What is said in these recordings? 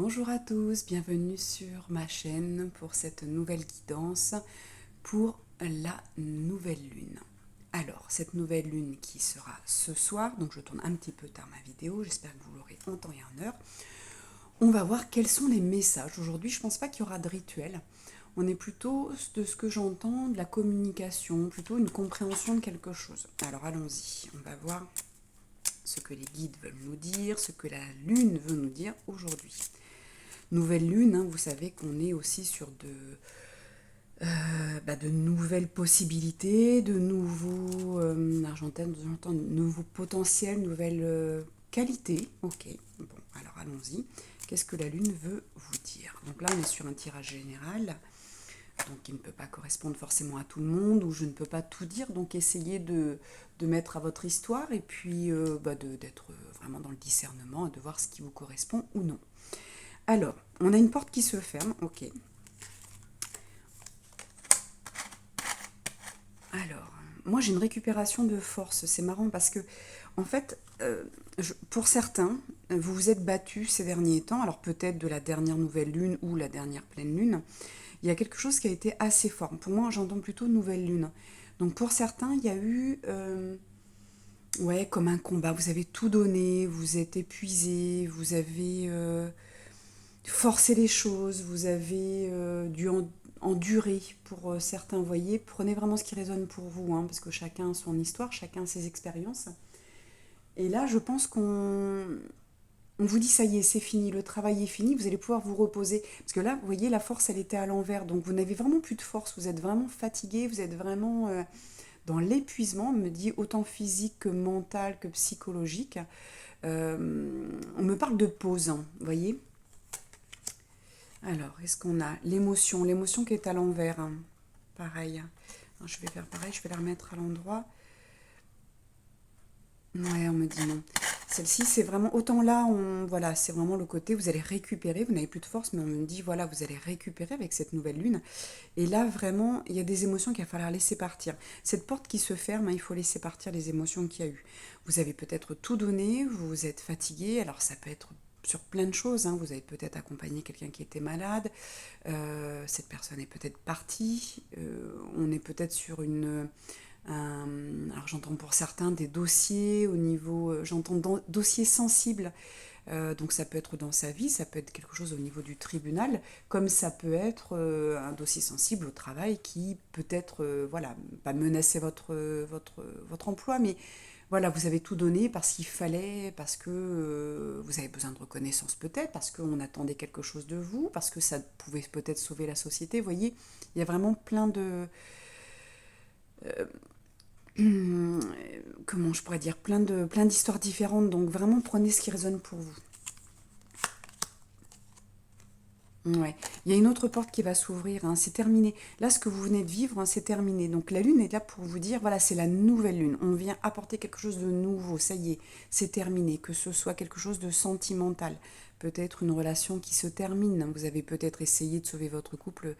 Bonjour à tous, bienvenue sur ma chaîne pour cette nouvelle guidance pour la nouvelle lune. Alors, cette nouvelle lune qui sera ce soir, donc je tourne un petit peu tard ma vidéo, j'espère que vous l'aurez en temps et en heure. On va voir quels sont les messages. Aujourd'hui, je ne pense pas qu'il y aura de rituel. On est plutôt, de ce que j'entends, de la communication, plutôt une compréhension de quelque chose. Alors allons-y, on va voir ce que les guides veulent nous dire, ce que la lune veut nous dire aujourd'hui. Nouvelle lune, hein, vous savez qu'on est aussi sur de nouvelles possibilités, de nouveaux de nouveaux potentiels, nouvelles qualités. Ok, bon, alors allons-y. Qu'est-ce que la lune veut vous dire? Donc là, on est sur un tirage général, donc qui ne peut pas correspondre forcément à tout le monde, ou je ne peux pas tout dire, donc essayez de mettre à votre histoire et puis d'être vraiment dans le discernement et de voir ce qui vous correspond ou non. Alors, on a une porte qui se ferme, ok. Alors, moi j'ai une récupération de force, c'est marrant parce que, en fait, pour certains, vous vous êtes battus ces derniers temps, alors peut-être de la dernière nouvelle lune ou la dernière pleine lune, il y a quelque chose qui a été assez fort. Pour moi, j'entends plutôt nouvelle lune. Donc pour certains, il y a eu, ouais, comme un combat, vous avez tout donné, vous êtes épuisé, vous avez forcer les choses, vous avez dû endurer pour certains, vous voyez, prenez vraiment ce qui résonne pour vous, hein, parce que chacun a son histoire, chacun a ses expériences. Et là, je pense on vous dit ça y est, c'est fini, le travail est fini, vous allez pouvoir vous reposer. Parce que là, vous voyez, la force, elle était à l'envers, donc vous n'avez vraiment plus de force, vous êtes vraiment fatigué, vous êtes vraiment dans l'épuisement, on me dit autant physique que mental que psychologique. On me parle de pause, hein, vous voyez. Alors, est-ce qu'on a l'émotion? L'émotion qui est à l'envers. Hein. Pareil. Alors, je vais faire pareil, je vais la remettre à l'endroit. Ouais, on me dit non. Celle-ci, c'est vraiment... Autant là, voilà, c'est vraiment le côté, vous allez récupérer, vous n'avez plus de force, mais on me dit, voilà, vous allez récupérer avec cette nouvelle lune. Et là, vraiment, il y a des émotions qu'il va falloir laisser partir. Cette porte qui se ferme, hein, il faut laisser partir les émotions qu'il y a eu. Vous avez peut-être tout donné, vous vous êtes fatigué, alors ça peut être sur plein de choses. Hein. Vous avez peut-être accompagné quelqu'un qui était malade, cette personne est peut-être partie, on est peut-être sur alors j'entends pour certains des dossiers au niveau, j'entends dossiers sensibles, donc ça peut être dans sa vie, ça peut être quelque chose au niveau du tribunal, comme ça peut être un dossier sensible au travail qui peut-être, voilà, pas menacer votre emploi, mais voilà, vous avez tout donné parce qu'il fallait, parce que vous avez besoin de reconnaissance peut-être, parce qu'on attendait quelque chose de vous, parce que ça pouvait peut-être sauver la société. Vous voyez, il y a vraiment plein de... comment je pourrais dire? Plein d'histoires différentes. Donc vraiment, prenez ce qui résonne pour vous. Ouais. Il y a une autre porte qui va s'ouvrir, hein, c'est terminé. Là, ce que vous venez de vivre, hein, c'est terminé. Donc la lune est là pour vous dire, voilà, c'est la nouvelle lune. On vient apporter quelque chose de nouveau, ça y est, c'est terminé. Que ce soit quelque chose de sentimental, peut-être une relation qui se termine. Vous avez peut-être essayé de sauver votre couple,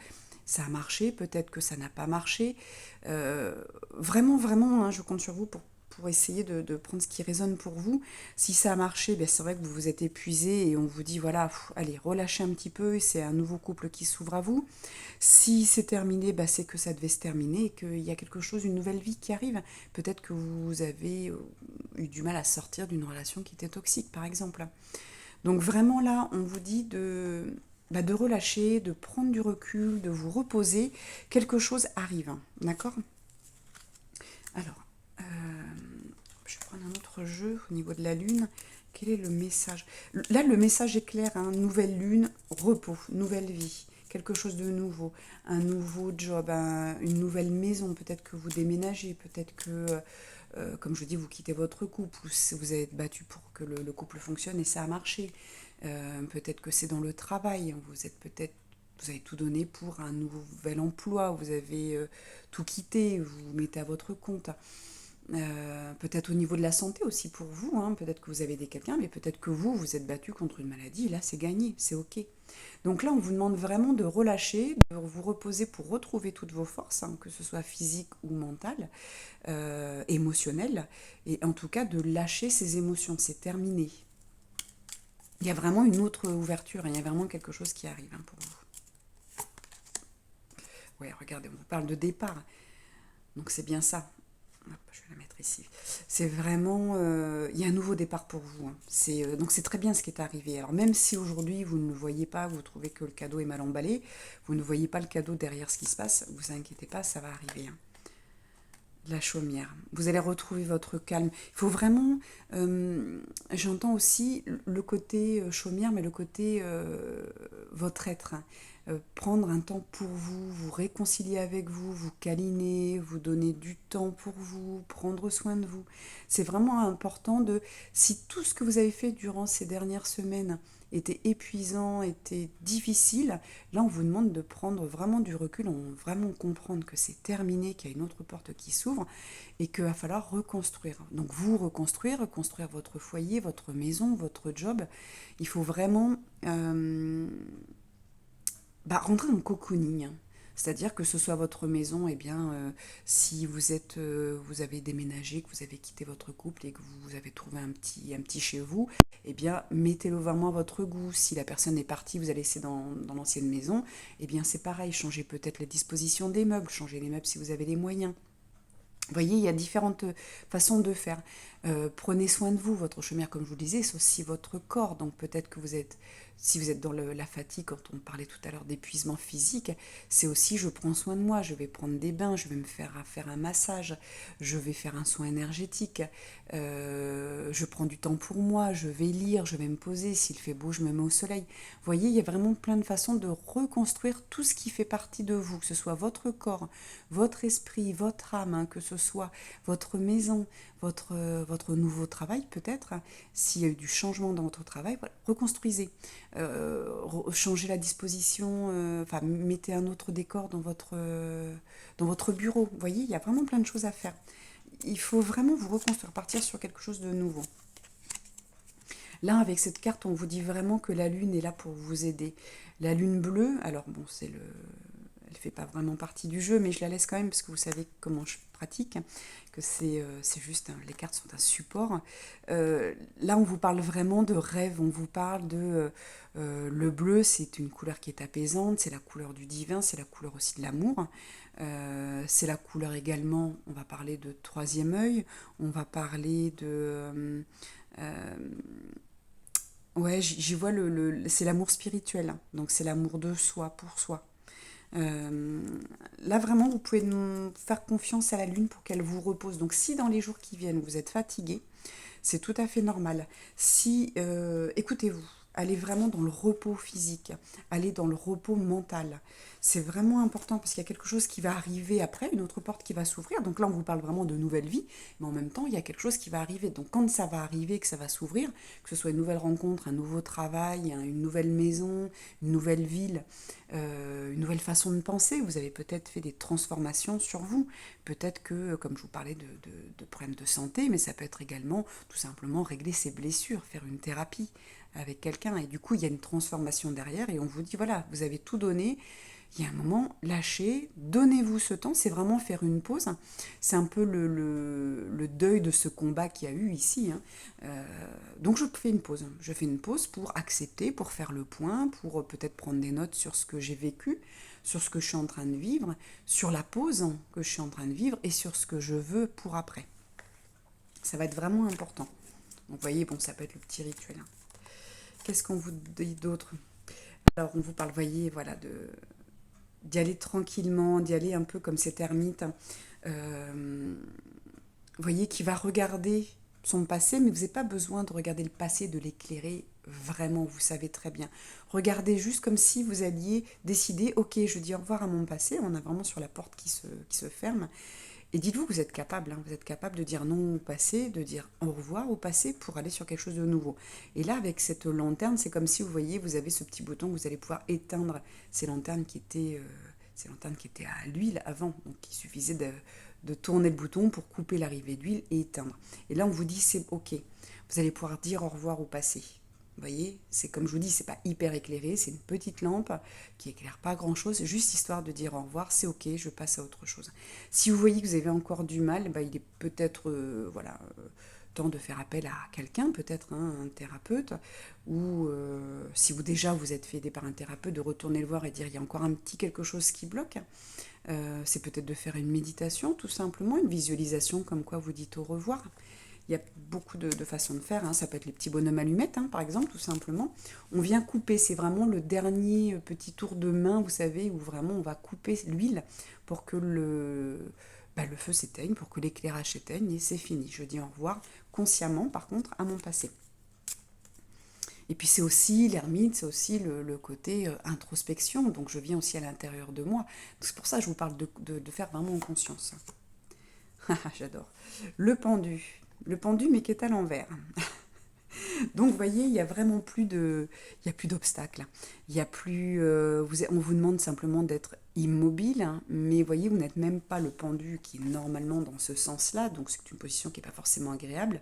ça a marché, peut-être que ça n'a pas marché. Vraiment, vraiment, hein, je compte sur vous pour essayer de prendre ce qui résonne pour vous. Si ça a marché, ben c'est vrai que vous vous êtes épuisé et on vous dit, voilà, allez, relâchez un petit peu et c'est un nouveau couple qui s'ouvre à vous. Si c'est terminé, ben c'est que ça devait se terminer et qu'il y a quelque chose, une nouvelle vie qui arrive. Peut-être que vous avez eu du mal à sortir d'une relation qui était toxique, par exemple. Donc vraiment là, on vous dit de relâcher, de prendre du recul, de vous reposer. Quelque chose arrive, hein, d'accord? Alors, je vais prendre un autre jeu au niveau de la lune. Quel est le message? Là, le message est clair, hein, nouvelle lune, repos, nouvelle vie, quelque chose de nouveau, un nouveau job, une nouvelle maison. Peut-être que vous déménagez, peut-être que, comme je dis, vous quittez votre couple, ou vous êtes battu pour que le couple fonctionne et ça a marché. Peut-être que c'est dans le travail, vous avez tout donné pour un nouvel emploi, vous avez tout quitté, vous vous mettez à votre compte. Peut-être au niveau de la santé aussi pour vous, hein. Peut-être que vous avez aidé quelqu'un, mais peut-être que vous êtes battu contre une maladie, et là c'est gagné, c'est ok. Donc là on vous demande vraiment de relâcher, de vous reposer pour retrouver toutes vos forces, hein, que ce soit physique ou mentale, émotionnelle, et en tout cas de lâcher ces émotions, c'est terminé. Il y a vraiment une autre ouverture, hein, il y a vraiment quelque chose qui arrive hein, pour vous. Ouais, regardez, on vous parle de départ, donc c'est bien ça. Hop, je vais la mettre ici. C'est vraiment, il y a un nouveau départ pour vous, hein. Donc c'est très bien ce qui est arrivé. Alors même si aujourd'hui vous ne le voyez pas, vous trouvez que le cadeau est mal emballé, vous ne voyez pas le cadeau derrière ce qui se passe, vous inquiétez pas, ça va arriver, hein. La chaumière. Vous allez retrouver votre calme. Il faut vraiment, j'entends aussi le côté chaumière, mais le côté votre être, hein. Prendre un temps pour vous, vous réconcilier avec vous, vous câliner, vous donner du temps pour vous, prendre soin de vous. C'est vraiment important de, si tout ce que vous avez fait durant ces dernières semaines était épuisant, était difficile, là on vous demande de prendre vraiment du recul, on vraiment comprendre que c'est terminé, qu'il y a une autre porte qui s'ouvre et qu'il va falloir reconstruire. Donc vous reconstruire votre foyer, votre maison, votre job. Il faut vraiment rentrer dans le cocooning. C'est-à-dire que ce soit votre maison, eh bien, si vous êtes, vous avez déménagé, que vous avez quitté votre couple et que vous avez trouvé un petit chez vous, eh bien, mettez-le vraiment à votre goût. Si la personne est partie, vous allez laisser dans l'ancienne maison, eh bien, c'est pareil. Changez peut-être les dispositions des meubles, changez les meubles si vous avez les moyens. Vous voyez, il y a différentes façons de faire. Prenez soin de vous, votre chaumière, comme je vous le disais, c'est aussi votre corps. Donc peut-être que vous êtes, si vous êtes dans la fatigue, quand on parlait tout à l'heure d'épuisement physique, c'est aussi je prends soin de moi, je vais prendre des bains, je vais me faire un massage, je vais faire un soin énergétique, je prends du temps pour moi, je vais lire, je vais me poser, s'il fait beau, je me mets au soleil. Vous voyez, il y a vraiment plein de façons de reconstruire tout ce qui fait partie de vous, que ce soit votre corps, votre esprit, votre âme, hein, que ce soit votre maison, votre nouveau travail peut-être, s'il y a eu du changement dans votre travail, voilà, reconstruisez, changez la disposition, enfin mettez un autre décor dans votre bureau. Vous voyez, il y a vraiment plein de choses à faire. Il faut vraiment vous reconstruire, partir sur quelque chose de nouveau. Là, avec cette carte, on vous dit vraiment que la lune est là pour vous aider. La lune bleue, alors bon, elle fait pas vraiment partie du jeu, mais je la laisse quand même parce que vous savez comment je pratique, que c'est juste, les cartes sont un support. Là, on vous parle vraiment de rêve, on vous parle de... le bleu, c'est une couleur qui est apaisante, c'est la couleur du divin, c'est la couleur aussi de l'amour. C'est la couleur également, on va parler de troisième œil, on va parler de... ouais, j'y vois c'est l'amour spirituel, hein. Donc c'est l'amour de soi, pour soi. Euh, Là, vraiment, vous pouvez nous faire confiance à la Lune pour qu'elle vous repose. Donc, si dans les jours qui viennent, vous êtes fatigué, c'est tout à fait normal. Si, écoutez-vous, allez vraiment dans le repos physique, allez dans le repos mental. C'est vraiment important parce qu'il y a quelque chose qui va arriver après, une autre porte qui va s'ouvrir. Donc là, on vous parle vraiment de nouvelle vie, mais en même temps, il y a quelque chose qui va arriver. Donc quand ça va arriver, que ça va s'ouvrir, que ce soit une nouvelle rencontre, un nouveau travail, une nouvelle maison, une nouvelle ville, une nouvelle façon de penser, vous avez peut-être fait des transformations sur vous. Peut-être que, comme je vous parlais de problèmes de santé, mais ça peut être également tout simplement régler ses blessures, faire une thérapie avec quelqu'un. Et du coup, il y a une transformation derrière et on vous dit, voilà, vous avez tout donné. Il y a un moment, lâchez, donnez-vous ce temps, c'est vraiment faire une pause. C'est un peu le deuil de ce combat qu'il y a eu ici, hein. Donc je fais une pause. Je fais une pause pour accepter, pour faire le point, pour peut-être prendre des notes sur ce que j'ai vécu, sur ce que je suis en train de vivre, sur la pause que je suis en train de vivre et sur ce que je veux pour après. Ça va être vraiment important. Donc vous voyez, bon, ça peut être le petit rituel, hein. Qu'est-ce qu'on vous dit d'autre? Alors on vous parle, voyez, voilà, d'y aller tranquillement, d'y aller un peu comme cet ermite, vous voyez, qui va regarder son passé, mais vous n'avez pas besoin de regarder le passé, de l'éclairer vraiment, vous savez très bien. Regardez juste comme si vous alliez décider, ok, je dis au revoir à mon passé, on a vraiment sur la porte qui se ferme, et dites-vous que vous êtes capable, hein, vous êtes capable de dire non au passé, de dire au revoir au passé pour aller sur quelque chose de nouveau. Et là, avec cette lanterne, c'est comme si vous voyez, vous avez ce petit bouton que vous allez pouvoir éteindre ces lanternes qui étaient à l'huile avant. Donc il suffisait de tourner le bouton pour couper l'arrivée d'huile et éteindre. Et là, on vous dit c'est ok. Vous allez pouvoir dire au revoir au passé. Vous voyez, c'est comme je vous dis, c'est pas hyper éclairé, c'est une petite lampe qui éclaire pas grand chose, juste histoire de dire au revoir, c'est ok, je passe à autre chose. Si vous voyez que vous avez encore du mal, bah, il est peut-être temps de faire appel à quelqu'un, peut-être un thérapeute, ou si vous déjà vous êtes fait aider par un thérapeute, de retourner le voir et dire il y a encore un petit quelque chose qui bloque. C'est peut-être de faire une méditation, tout simplement, une visualisation comme quoi vous dites au revoir. Il y a beaucoup de façons de faire, ça peut être les petits bonhommes allumettes, par exemple, tout simplement. On vient couper, c'est vraiment le dernier petit tour de main, vous savez, où vraiment on va couper l'huile pour que le feu s'éteigne, pour que l'éclairage s'éteigne, et c'est fini. Je dis au revoir consciemment, par contre, à mon passé. Et puis c'est aussi l'ermite, c'est aussi le côté introspection, donc je viens aussi à l'intérieur de moi. C'est pour ça que je vous parle de faire vraiment en conscience. J'adore. Le pendu. Le pendu, mais qui est à l'envers. Donc, vous voyez, il n'y a vraiment plus il y a plus d'obstacles. Il y a plus, on vous demande simplement d'être immobile, mais vous voyez, vous n'êtes même pas le pendu qui est normalement dans ce sens-là, donc c'est une position qui n'est pas forcément agréable.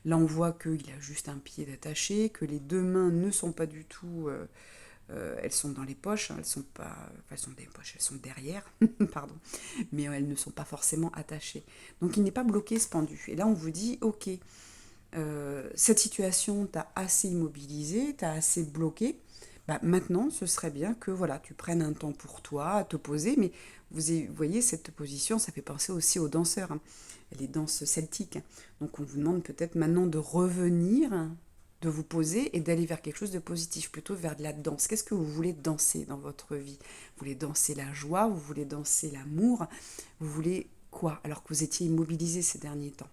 Là, on voit qu'il a juste un pied d'attaché, que les deux mains ne sont pas du tout... elles sont dans les poches, elles sont pas, elles sont des poches, elles sont derrière, pardon, mais elles ne sont pas forcément attachées. Donc il n'est pas bloqué ce pendu. Et là on vous dit, ok, cette situation t'a assez immobilisé, t'a assez bloqué. Bah, maintenant, ce serait bien que voilà, tu prennes un temps pour toi, à te poser. Mais vous voyez, cette position, ça fait penser aussi aux danseurs, les danses celtiques. Donc on vous demande peut-être maintenant de revenir, de vous poser et d'aller vers quelque chose de positif, plutôt vers de la danse. Qu'est-ce que vous voulez danser dans votre vie? Vous voulez danser la joie, vous voulez danser l'amour, vous voulez quoi? Alors que vous étiez immobilisé ces derniers temps.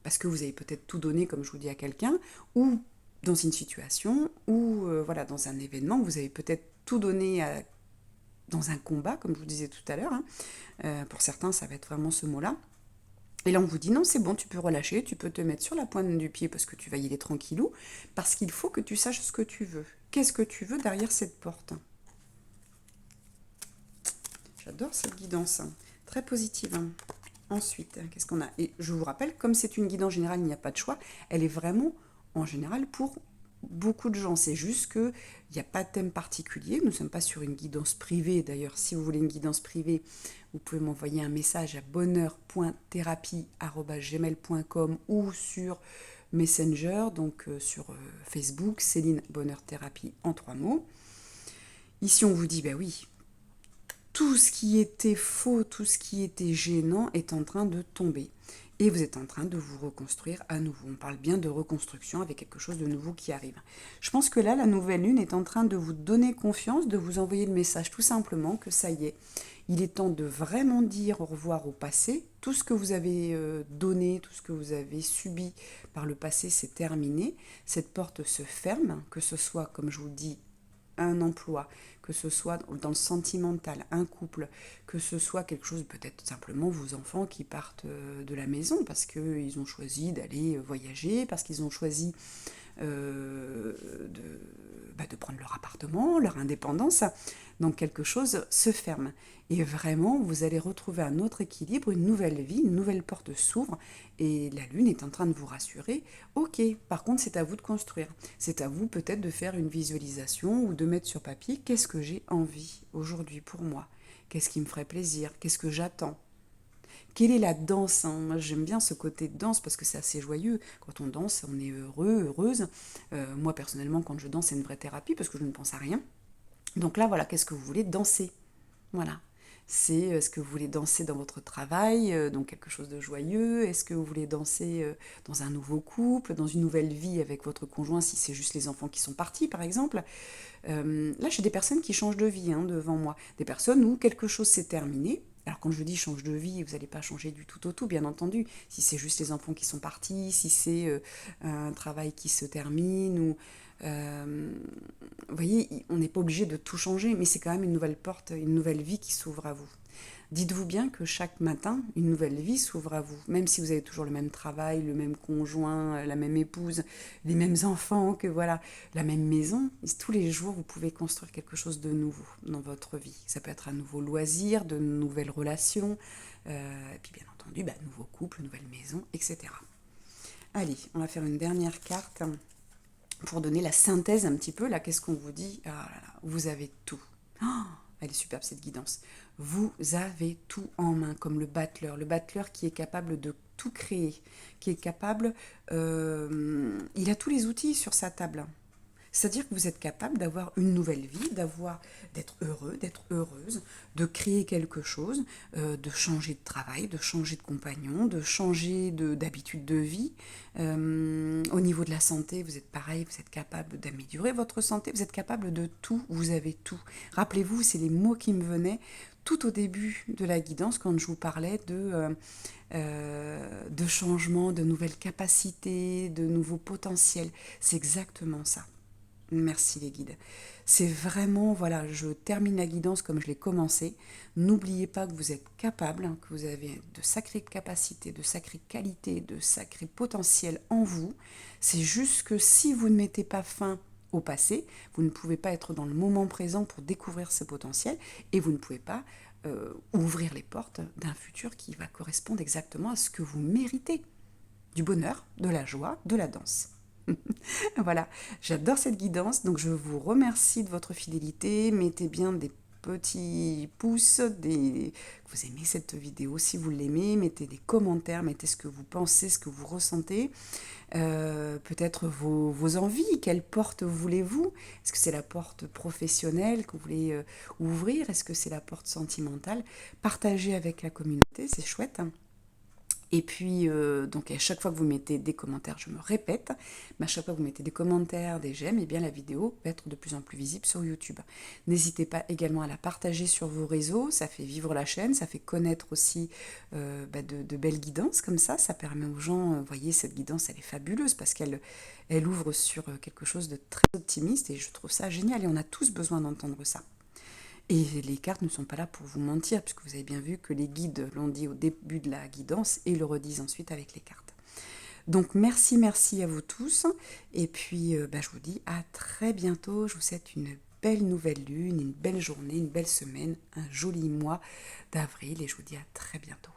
Parce que vous avez peut-être tout donné, comme je vous dis, à quelqu'un, ou dans une situation, ou voilà, dans un événement, vous avez peut-être tout donné dans un combat, comme je vous disais tout à l'heure. Pour certains, ça va être vraiment ce mot-là. Et là, on vous dit non, c'est bon, tu peux relâcher, tu peux te mettre sur la pointe du pied parce que tu vas y aller tranquillou, parce qu'il faut que tu saches ce que tu veux. Qu'est-ce que tu veux derrière cette porte? J'adore cette guidance, très positive. Ensuite, qu'est-ce qu'on a? Et je vous rappelle, comme c'est une guidance générale, il n'y a pas de choix, elle est vraiment, en général, pour beaucoup de gens. C'est juste qu'il n'y a pas de thème particulier. Nous ne sommes pas sur une guidance privée. D'ailleurs, si vous voulez une guidance privée, vous pouvez m'envoyer un message à bonheur.thérapie@gmail.com ou sur Messenger, donc sur Facebook, Céline Bonheur Thérapie en 3 mots. Ici, on vous dit, ben oui, tout ce qui était faux, tout ce qui était gênant est en train de tomber. Et vous êtes en train de vous reconstruire à nouveau. On parle bien de reconstruction avec quelque chose de nouveau qui arrive. Je pense que là, la nouvelle lune est en train de vous donner confiance, de vous envoyer le message tout simplement que ça y est. Il est temps de vraiment dire au revoir au passé. Tout ce que vous avez donné, tout ce que vous avez subi par le passé, c'est terminé. Cette porte se ferme, que ce soit, comme je vous le dis, un emploi, que ce soit dans le sentimental, un couple, que ce soit quelque chose, peut-être simplement vos enfants qui partent de la maison parce qu'ils ont choisi d'aller voyager, parce qu'ils ont choisi de prendre leur appartement, leur indépendance. Donc quelque chose se ferme. Et vraiment, vous allez retrouver un autre équilibre, une nouvelle vie, une nouvelle porte s'ouvre. Et la lune est en train de vous rassurer. Ok, par contre, c'est à vous de construire. C'est à vous peut-être de faire une visualisation ou de mettre sur papier qu'est-ce que j'ai envie aujourd'hui pour moi. Qu'est-ce qui me ferait plaisir? Qu'est-ce que j'attends? Quelle est la danse? Moi, j'aime bien ce côté de danse parce que c'est assez joyeux. Quand on danse, on est heureux, heureuse. Moi, personnellement, quand je danse, c'est une vraie thérapie parce que je ne pense à rien. Donc là, voilà, qu'est-ce que vous voulez danser? Voilà. C'est est-ce que vous voulez danser dans votre travail, donc quelque chose de joyeux? Est-ce que vous voulez danser dans un nouveau couple, dans une nouvelle vie avec votre conjoint, si c'est juste les enfants qui sont partis, par exemple? Là, j'ai des personnes qui changent de vie devant moi. Des personnes où quelque chose s'est terminé. Alors quand je dis change de vie, vous n'allez pas changer du tout au tout, bien entendu. Si c'est juste les enfants qui sont partis, si c'est un travail qui se termine, ou... vous voyez, on n'est pas obligé de tout changer, mais c'est quand même une nouvelle porte, une nouvelle vie qui s'ouvre à vous. Dites-vous bien que chaque matin, une nouvelle vie s'ouvre à vous. Même si vous avez toujours le même travail, le même conjoint, la même épouse, les mêmes enfants, que voilà, la même maison, tous les jours, vous pouvez construire quelque chose de nouveau dans votre vie. Ça peut être un nouveau loisir, de nouvelles relations, et puis bien entendu, nouveau couple, nouvelle maison, etc. Allez, on va faire une dernière carte pour donner la synthèse un petit peu. Là, qu'est-ce qu'on vous dit? Ah là là, vous avez tout. Oh, elle est superbe cette guidance. Vous avez tout en main, comme le battleur qui est capable de tout créer, qui est capable, il a tous les outils sur sa table. C'est-à-dire que vous êtes capable d'avoir une nouvelle vie, d'être heureux, d'être heureuse, de créer quelque chose, de changer de travail, de changer de compagnon, de changer d'habitude de vie. Au niveau de la santé, vous êtes pareil, vous êtes capable d'améliorer votre santé, vous êtes capable de tout, vous avez tout. Rappelez-vous, c'est les mots qui me venaient tout au début de la guidance quand je vous parlais de changement, de nouvelles capacités, de nouveaux potentiels. C'est exactement ça. Merci les guides. C'est vraiment, voilà, je termine la guidance comme je l'ai commencé. N'oubliez pas que vous êtes capable, hein, que vous avez de sacrées capacités, de sacrées qualités, de sacrés potentiels en vous. C'est juste que si vous ne mettez pas fin au passé, vous ne pouvez pas être dans le moment présent pour découvrir ce potentiel et vous ne pouvez pas ouvrir les portes d'un futur qui va correspondre exactement à ce que vous méritez. Du bonheur, de la joie, de la danse. Voilà, j'adore cette guidance, donc je vous remercie de votre fidélité. Mettez bien des petits pouces, vous aimez cette vidéo, si vous l'aimez, mettez des commentaires, mettez ce que vous pensez, ce que vous ressentez, peut-être vos envies, quelle porte voulez-vous? Est-ce que c'est la porte professionnelle que vous voulez ouvrir? Est-ce que c'est la porte sentimentale? Partagez avec la communauté, c'est chouette, hein. Et puis, donc à chaque fois que vous mettez des commentaires, je me répète, mais à chaque fois que vous mettez des commentaires, des j'aime, et bien la vidéo va être de plus en plus visible sur YouTube. N'hésitez pas également à la partager sur vos réseaux, ça fait vivre la chaîne, ça fait connaître aussi de belles guidances comme ça permet aux gens, vous voyez, cette guidance, elle est fabuleuse parce qu'elle ouvre sur quelque chose de très optimiste et je trouve ça génial et on a tous besoin d'entendre ça. Et les cartes ne sont pas là pour vous mentir, puisque vous avez bien vu que les guides l'ont dit au début de la guidance et le redisent ensuite avec les cartes. Donc merci à vous tous. Et puis je vous dis à très bientôt. Je vous souhaite une belle nouvelle lune, une belle journée, une belle semaine, un joli mois d'avril et je vous dis à très bientôt.